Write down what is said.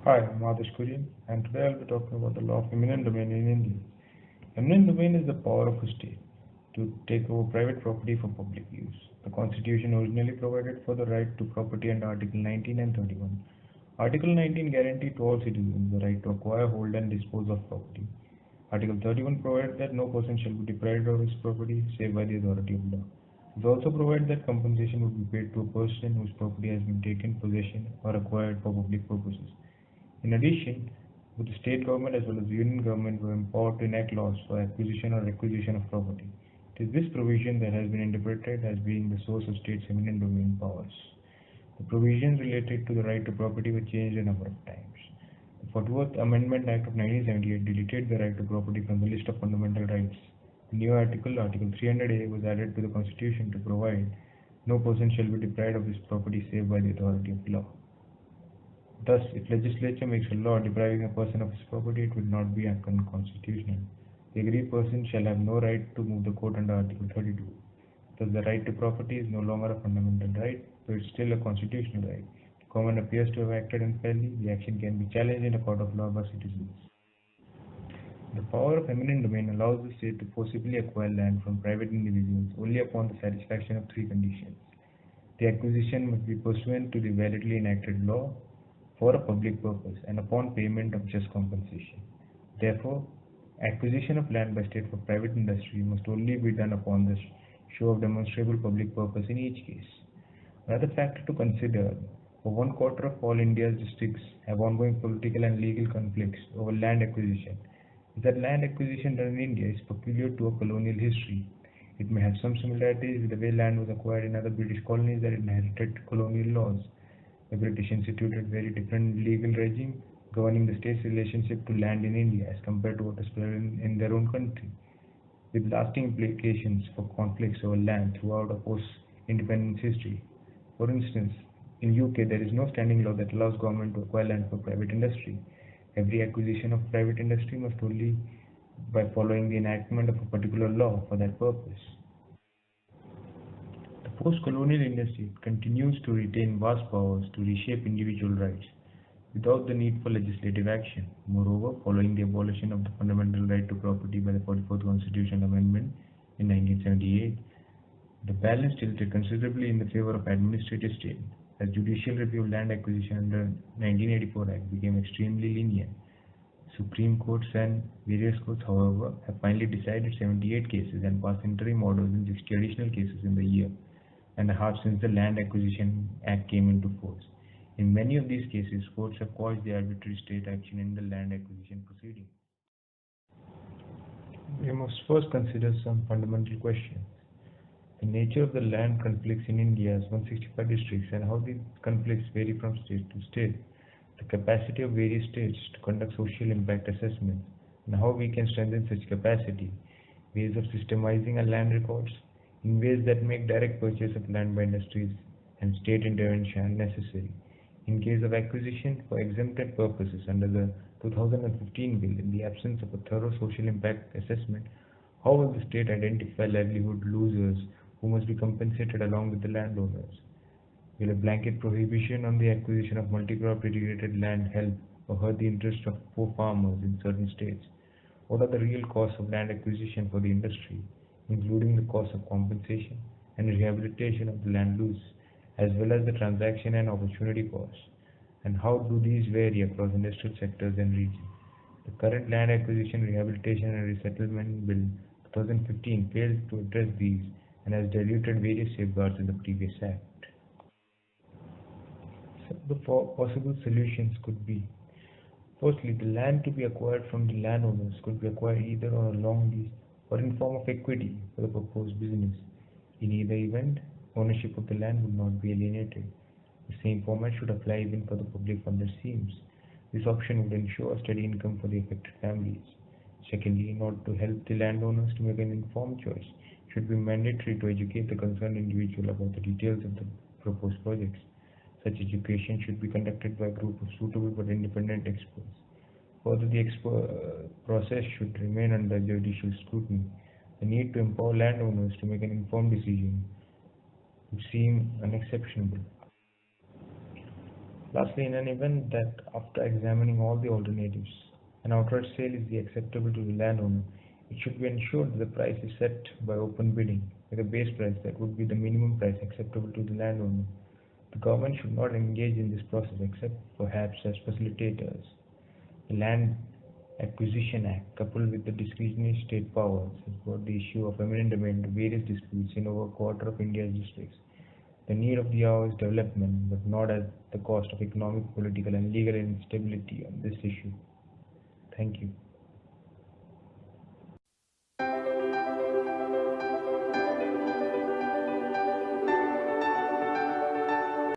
Hi, I'm Adarsh Kurian, and today I'll be talking about the law of eminent domain in India. Eminent domain is the power of a state to take over private property for public use. The Constitution originally provided for the right to property under Article 19 and 31. Article 19 guaranteed to all citizens the right to acquire, hold, and dispose of property. Article 31 provides that no person shall be deprived of his property save by the authority of law. It also provides that compensation would be paid to a person whose property has been taken possession or acquired for public purposes. In addition, both the state government as well as the union government were empowered to enact laws for acquisition or requisition of property. It is this provision that has been interpreted as being the source of states' eminent domain powers. The provisions related to the right to property were changed a number of times. The 44th Amendment Act of 1978 deleted the right to property from the list of fundamental rights. A new article, Article 300A, was added to the Constitution to provide no person shall be deprived of his property save by the authority of law. Thus, if legislature makes a law depriving a person of his property, it will not be unconstitutional. The aggrieved person shall have no right to move the court under Article 32. Thus, the right to property is no longer a fundamental right, but it is still a constitutional right. If the government appears to have acted unfairly, the action can be challenged in a court of law by citizens. The power of eminent domain allows the state to forcibly acquire land from private individuals only upon the satisfaction of three conditions. The acquisition must be pursuant to the validly enacted law for a public purpose and upon payment of just compensation. Therefore, acquisition of land by state for private industry must only be done upon the show of demonstrable public purpose in each case. Another factor to consider: for one quarter of all India's districts have ongoing political and legal conflicts over land acquisition. Is that land acquisition done in India is peculiar to a colonial history. It may have some similarities with the way land was acquired in other British colonies that inherited colonial laws. The British instituted very different legal regime governing the state's relationship to land in India as compared to what is prevalent in their own country, with lasting implications for conflicts over land throughout a post-independence history. For instance, in UK there is no standing law that allows government to acquire land for private industry. Every acquisition of private industry must only by following the enactment of a particular law for that purpose. The post-colonial Indian state continues to retain vast powers to reshape individual rights without the need for legislative action. Moreover, following the abolition of the fundamental right to property by the 44th Constitutional Amendment in 1978, the balance tilted considerably in the favor of administrative state, as judicial review of land acquisition under 1984 Act became extremely lenient. Supreme Courts and various courts, however, have finally decided 78 cases and passed interim orders in 60 additional cases in the year and a half since the Land Acquisition Act came into force. In many of these cases, courts have quashed the arbitrary state action in the land acquisition proceeding. We must first consider some fundamental questions. The nature of the land conflicts in India's 165 districts and how these conflicts vary from state to state. The capacity of various states to conduct social impact assessments and how we can strengthen such capacity. Ways of systemizing our land records in ways that make direct purchase of land by industries and state intervention necessary. In case of acquisition for exempted purposes under the 2015 bill, in the absence of a thorough social impact assessment, how will the state identify livelihood losers who must be compensated along with the landowners? Will a blanket prohibition on the acquisition of multi-crop irrigated land help or hurt the interests of poor farmers in certain states? What are the real costs of land acquisition for the industry, including the cost of compensation and rehabilitation of the land loss, as well as the transaction and opportunity costs? And how do these vary across industrial sectors and regions? The current Land Acquisition, Rehabilitation and Resettlement Bill 2015 fails to address these and has diluted various safeguards in the previous Act. Some of the possible solutions could be: firstly, the land to be acquired from the landowners could be acquired either on a long lease or in form of equity for the proposed business. In either event, ownership of the land would not be alienated. The same format should apply even for the public funded schemes. This option would ensure a steady income for the affected families. Secondly, in order to help the landowners to make an informed choice, it should be mandatory to educate the concerned individual about the details of the proposed projects. Such education should be conducted by a group of suitable but independent experts. Further, the process should remain under judicial scrutiny. The need to empower landowners to make an informed decision would seem unexceptionable. Lastly, in an event that after examining all the alternatives, an outright sale is the acceptable to the landowner, it should be ensured that the price is set by open bidding with a base price that would be the minimum price acceptable to the landowner. The government should not engage in this process except perhaps as facilitators. The Land Acquisition Act, coupled with the discretionary state powers, has brought the issue of eminent domain to various disputes in over a quarter of India's districts. The need of the hour is development, but not at the cost of economic, political, and legal instability on this issue. Thank you.